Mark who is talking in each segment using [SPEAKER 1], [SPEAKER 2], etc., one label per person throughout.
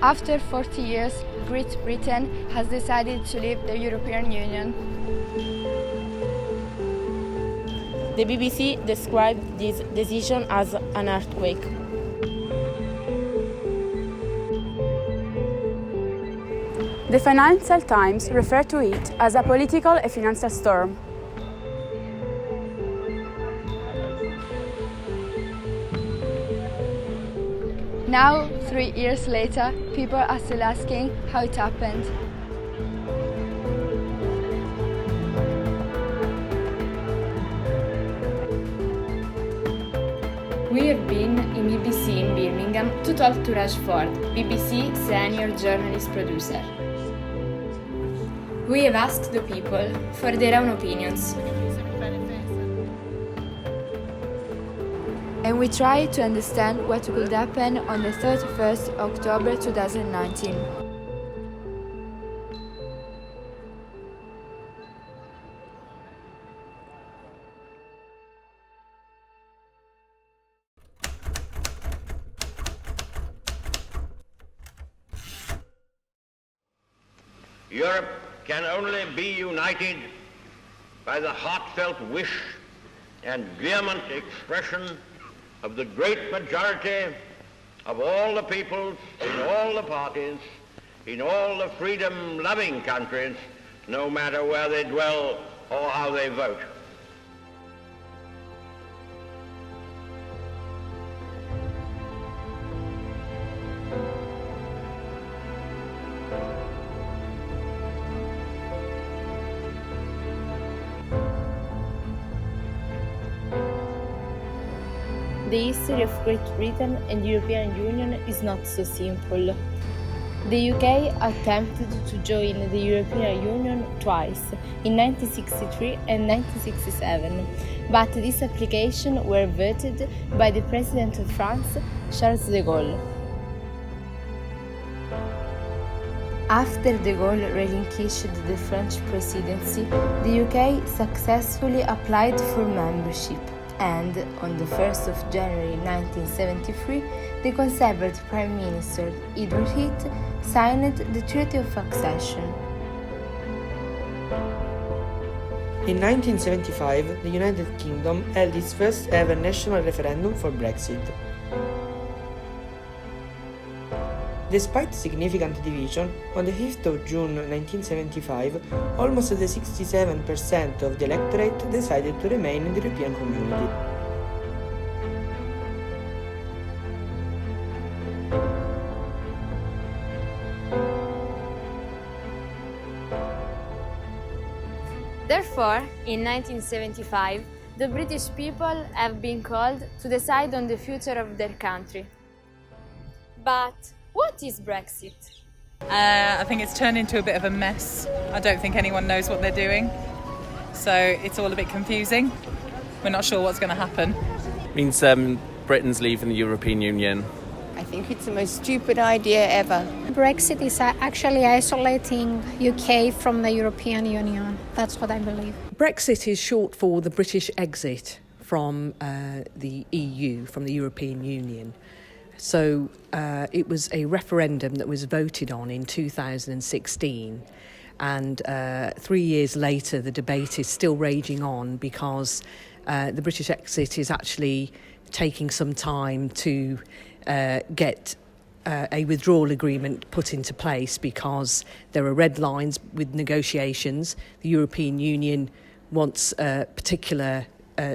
[SPEAKER 1] After 40 years, Great Britain has decided to leave the European Union.
[SPEAKER 2] The BBC described this decision as an earthquake.
[SPEAKER 3] The Financial Times referred to it as a political and financial storm.
[SPEAKER 1] Now, 3 years later, people are still asking how it happened.
[SPEAKER 4] We have been in BBC in Birmingham to talk to Rashford, BBC senior journalist producer. We have asked the people for their own opinions.
[SPEAKER 1] And we try to understand what could happen on the 31st October 2019.
[SPEAKER 5] Europe can only be united by the heartfelt wish and vehement expression of the great majority of all the peoples, in all the parties, in all the freedom-loving countries, no matter where they dwell or how they vote.
[SPEAKER 2] The history of Great Britain and the European Union is not so simple. The UK attempted to join the European Union twice, in 1963 and 1967, but these applications were vetoed by the President of France, Charles de Gaulle. After de Gaulle relinquished the French presidency, the UK successfully applied for membership. And on the 1st of January 1973, the Conservative Prime Minister Edward Heath signed the Treaty of Accession.
[SPEAKER 6] In 1975, the United Kingdom held its first ever national referendum for Brexit. Despite significant division, on the 5th of June 1975, almost 67% of the electorate decided to remain in the European Community.
[SPEAKER 4] Therefore, in 1975, the British people have been called to decide on the future of their country. But what is Brexit?
[SPEAKER 7] I think it's turned into a bit of a mess. I don't think anyone knows what they're doing. So it's all a bit confusing. We're not sure what's going to happen.
[SPEAKER 8] It means Britain's leaving the European Union.
[SPEAKER 9] I think it's the most stupid idea ever.
[SPEAKER 10] Brexit is actually isolating UK from the European Union. That's what I believe.
[SPEAKER 11] Brexit is short for the British exit from the EU, from the European Union. So it was a referendum that was voted on in 2016, and 3 years later the debate is still raging on because the British exit is actually taking some time to get a withdrawal agreement put into place because there are red lines with negotiations. The European Union wants a particular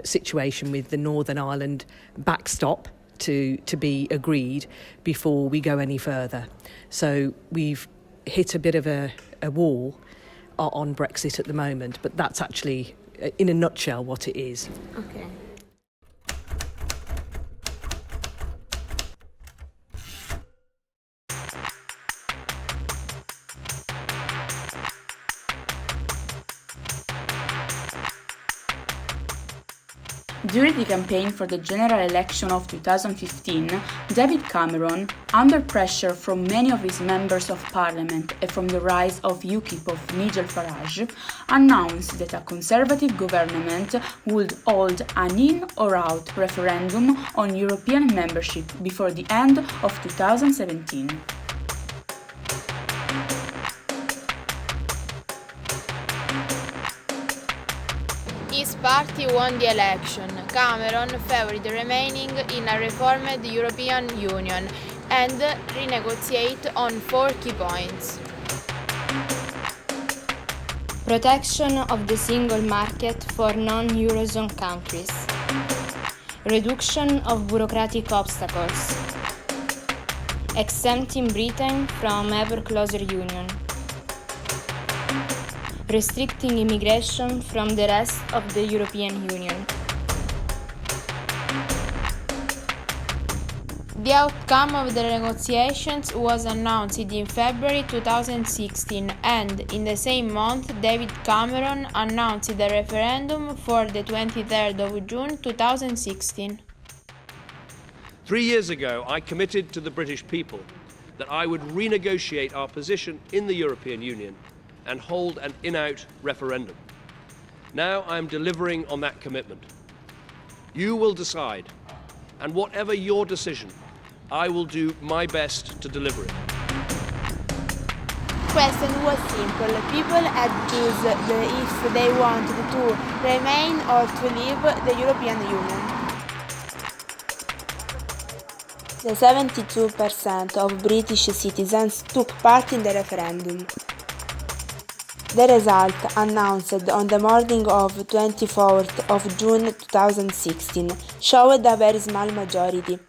[SPEAKER 11] situation with the Northern Ireland backstop to be agreed before we go any further. So we've hit a bit of a wall on Brexit at the moment, but that's actually, in a nutshell, what it is.
[SPEAKER 4] Okay.
[SPEAKER 3] During the campaign for the general election of 2015, David Cameron, under pressure from many of his members of parliament and from the rise of UKIP of Nigel Farage, announced that a Conservative government would hold an in or out referendum on European membership before the end of 2017.
[SPEAKER 4] party won the election. Cameron favored remaining in a reformed European Union and renegotiate on 4 key points.
[SPEAKER 2] Protection of the single market for non-Eurozone countries. Reduction of bureaucratic obstacles. Exempting Britain from ever closer union. Restricting immigration from the rest of the European Union.
[SPEAKER 4] The outcome of the negotiations was announced in February 2016 and in the same month David Cameron announced the referendum for the 23rd of June 2016.
[SPEAKER 12] 3 years ago, I committed to the British people that I would renegotiate our position in the European Union and hold an in-out referendum. Now I am delivering on that commitment. You will decide, and whatever your decision, I will do my best to deliver it.
[SPEAKER 4] The question was simple. People had to choose if they wanted to remain or to leave the European Union.
[SPEAKER 2] The 72% of British citizens took part in the referendum. The result, announced on the morning of 24th of June 2016, showed a very small majority.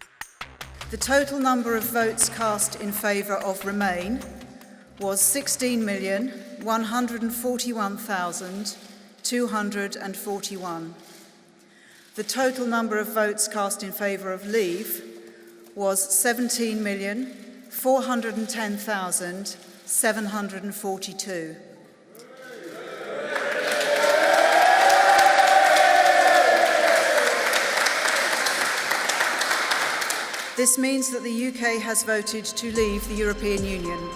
[SPEAKER 13] The total number of votes cast in favour of Remain was 16,141,241. The total number of votes cast in favour of Leave was 17,410,742. This means that the UK has voted to leave the European Union.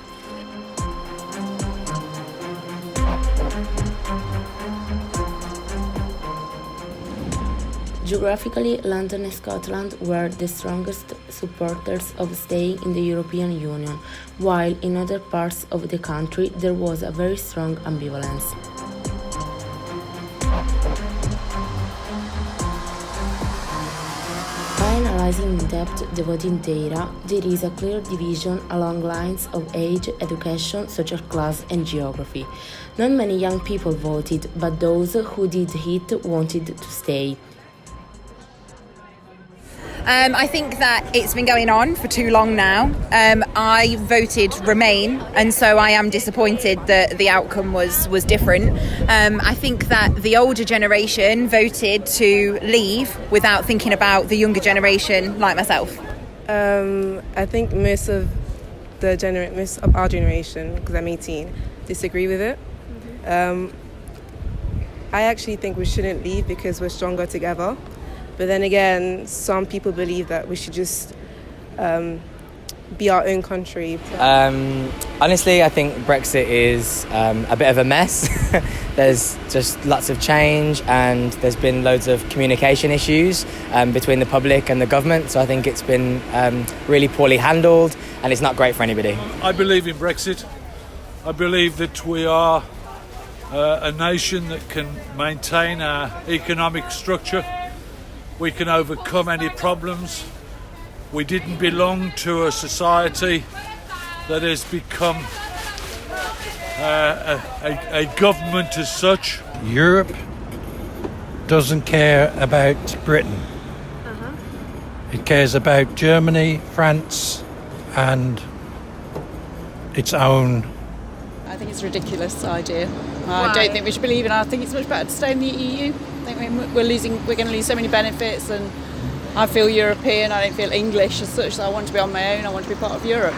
[SPEAKER 2] Geographically, London and Scotland were the strongest supporters of staying in the European Union, while in other parts of the country there was a very strong ambivalence. By analyzing in depth the voting data, there is a clear division along lines of age, education, social class and geography. Not many young people voted, but those who did it wanted to stay.
[SPEAKER 14] I think that it's been going on for too long now. I voted Remain, and so I am disappointed that the outcome was different. I think that the older generation voted to leave without thinking about the younger generation like myself.
[SPEAKER 15] I think most of our generation, because I'm 18, disagree with it. I actually think we shouldn't leave because we're stronger together. But then again, some people believe that we should just be our own country.
[SPEAKER 6] Honestly, I think Brexit is a bit of a mess. There's just lots of change and there's been loads of communication issues between the public and the government. So I think it's been really poorly handled and it's not great for anybody.
[SPEAKER 16] I believe in Brexit. I believe that we are a nation that can maintain our economic structure. We can overcome any problems. We didn't belong to a society that has become a government as such.
[SPEAKER 17] Europe doesn't care about Britain. It cares about Germany, France, and its own.
[SPEAKER 18] I think it's a ridiculous idea. I don't think we should believe in it. I think it's much better to stay in the EU. I think we're going to lose so many benefits, and I feel European. I don't feel English as such. So I want to be on my own. I want to be part of Europe.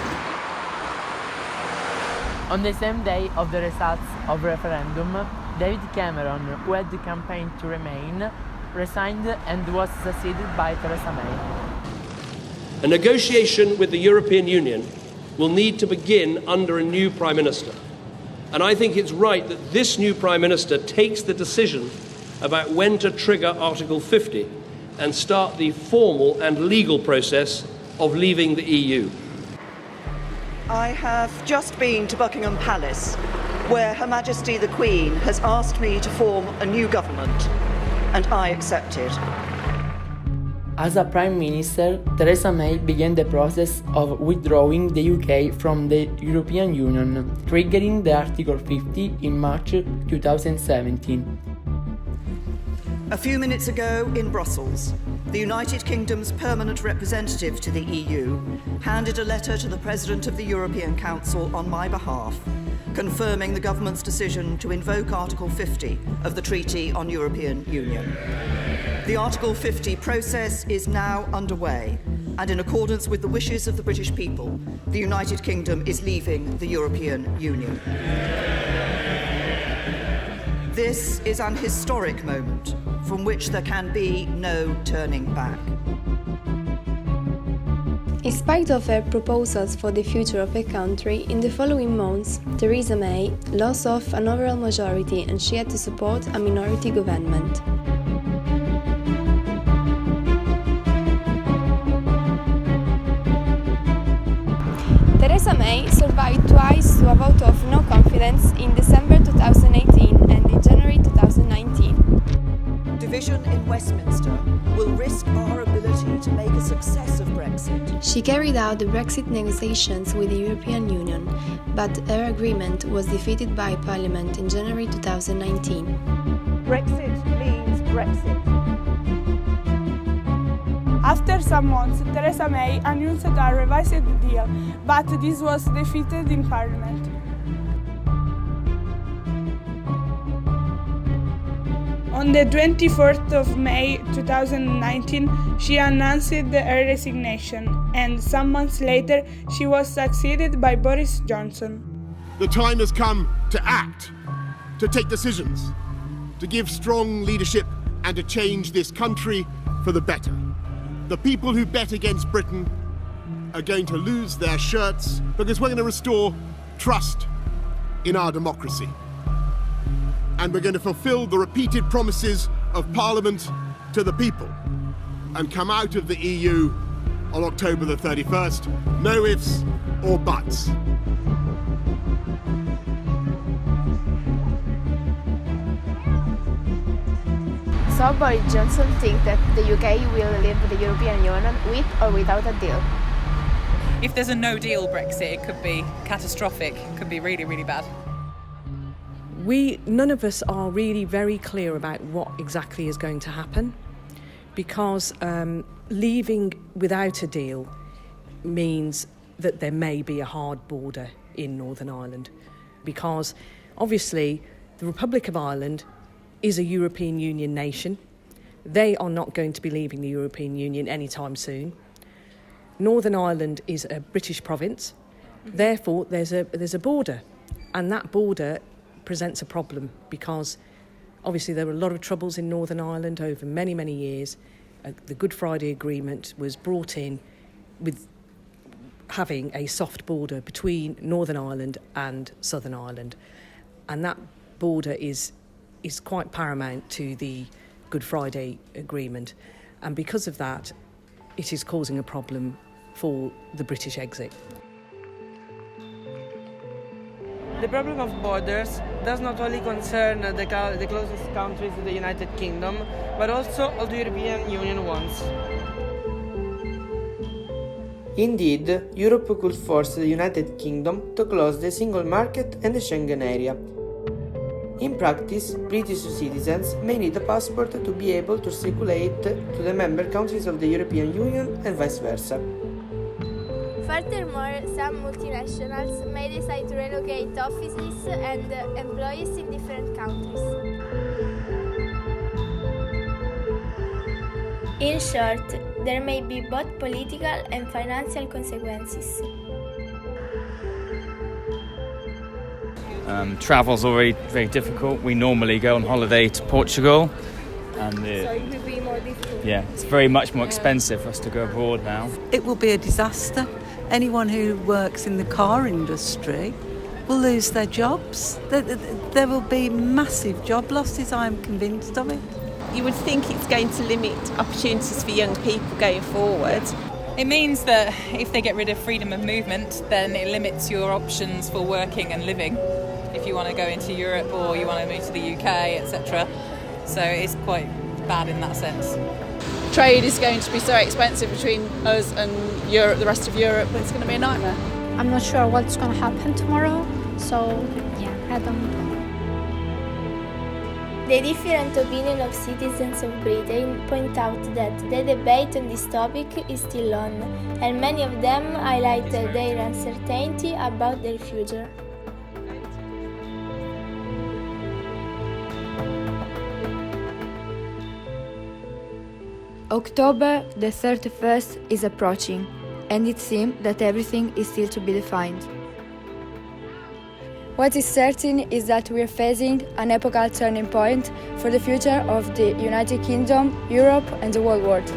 [SPEAKER 19] On the same day of the results of referendum, David Cameron, who had campaigned to remain, resigned and was succeeded by Theresa May.
[SPEAKER 12] A negotiation with the European Union will need to begin under a new Prime Minister. And I think it's right that this new Prime Minister takes the decision about when to trigger Article 50 and start the formal and legal process of leaving the EU.
[SPEAKER 20] I have just been to Buckingham Palace, where Her Majesty the Queen has asked me to form a new government. and I accepted.
[SPEAKER 19] As a Prime Minister, Theresa May began the process of withdrawing the UK from the European Union, triggering the Article 50 in March 2017.
[SPEAKER 20] A few minutes ago in Brussels, the United Kingdom's permanent representative to the EU handed a letter to the President of the European Council on my behalf, confirming the government's decision to invoke Article 50 of the Treaty on European Union. The Article 50 process is now underway, and in accordance with the wishes of the British people, the United Kingdom is leaving the European Union. This is an historic moment from which there can be no turning back.
[SPEAKER 21] In spite of her proposals for the future of her country, in the following months, Theresa May lost of an overall majority and she had to support a minority government. Theresa May survived twice to a vote of no confidence in December 2018 and in January 2019.
[SPEAKER 20] Division in Westminster will risk our ability to make a success of Brexit.
[SPEAKER 21] She carried out the Brexit negotiations with the European Union, but her agreement was defeated by Parliament in January 2019.
[SPEAKER 22] Brexit means Brexit.
[SPEAKER 23] After some months, Theresa May announced a revised deal, but this was defeated in Parliament. On the 24th of May 2019, she announced her resignation, and some months later, she was succeeded by Boris Johnson.
[SPEAKER 24] The time has come to act, to take decisions, to give strong leadership and to change this country for the better. The people who bet against Britain are going to lose their shirts because we're going to restore trust in our democracy. And we're going to fulfill the repeated promises of Parliament to the people and come out of the EU on October the 31st. No ifs or buts.
[SPEAKER 4] So Boris Johnson thinks that the UK will leave the European Union with or without a deal.
[SPEAKER 7] If there's a no-deal Brexit, it could be catastrophic. It could be really, really bad.
[SPEAKER 11] None of us are really very clear about what exactly is going to happen, because leaving without a deal means that there may be a hard border in Northern Ireland, because obviously the Republic of Ireland is a European Union nation. They are not going to be leaving the European Union anytime soon. Northern Ireland is a British province, therefore there's a border, and that border presents a problem because obviously there were a lot of troubles in Northern Ireland over many, many years. The Good Friday Agreement was brought in with having a soft border between Northern Ireland and Southern Ireland, and that border is quite paramount to the Good Friday Agreement, and because of that it is causing a problem for the British exit.
[SPEAKER 25] The problem of borders does not only concern the closest countries to the United Kingdom, but also all the European Union ones.
[SPEAKER 19] Indeed, Europe could force the United Kingdom to close the single market and the Schengen area. In practice, British citizens may need a passport to be able to circulate to the member countries of the European Union and vice versa.
[SPEAKER 1] Furthermore, some multinationals may decide to relocate offices and employees in different countries. In short, there may be both political and financial consequences.
[SPEAKER 26] Travel's already very difficult. We normally go on holiday to Portugal, and
[SPEAKER 21] So it will be more difficult.
[SPEAKER 26] yeah, it's very much more expensive for us to go abroad now.
[SPEAKER 27] It will be a disaster. Anyone who works in the car industry will lose their jobs. There will be massive job losses, I'm convinced of it.
[SPEAKER 28] You would think it's going to limit opportunities for young people going forward.
[SPEAKER 7] It means that if they get rid of freedom of movement, then it limits your options for working and living. If you want to go into Europe or you want to move to the UK, etc. So it's quite bad in that sense.
[SPEAKER 18] Trade is going to be so expensive between us and Europe, the rest of Europe, it's going to be a nightmare.
[SPEAKER 2] I'm not sure what's going to happen tomorrow, so yeah, I don't know.
[SPEAKER 1] The different opinion of citizens of Britain point out that the debate on this topic is still on, and many of them highlight their uncertainty about their future.
[SPEAKER 3] October the 31st is approaching, and it seems that everything is still to be defined. What is certain is that we are facing an epochal turning point for the future of the United Kingdom, Europe, and the whole world.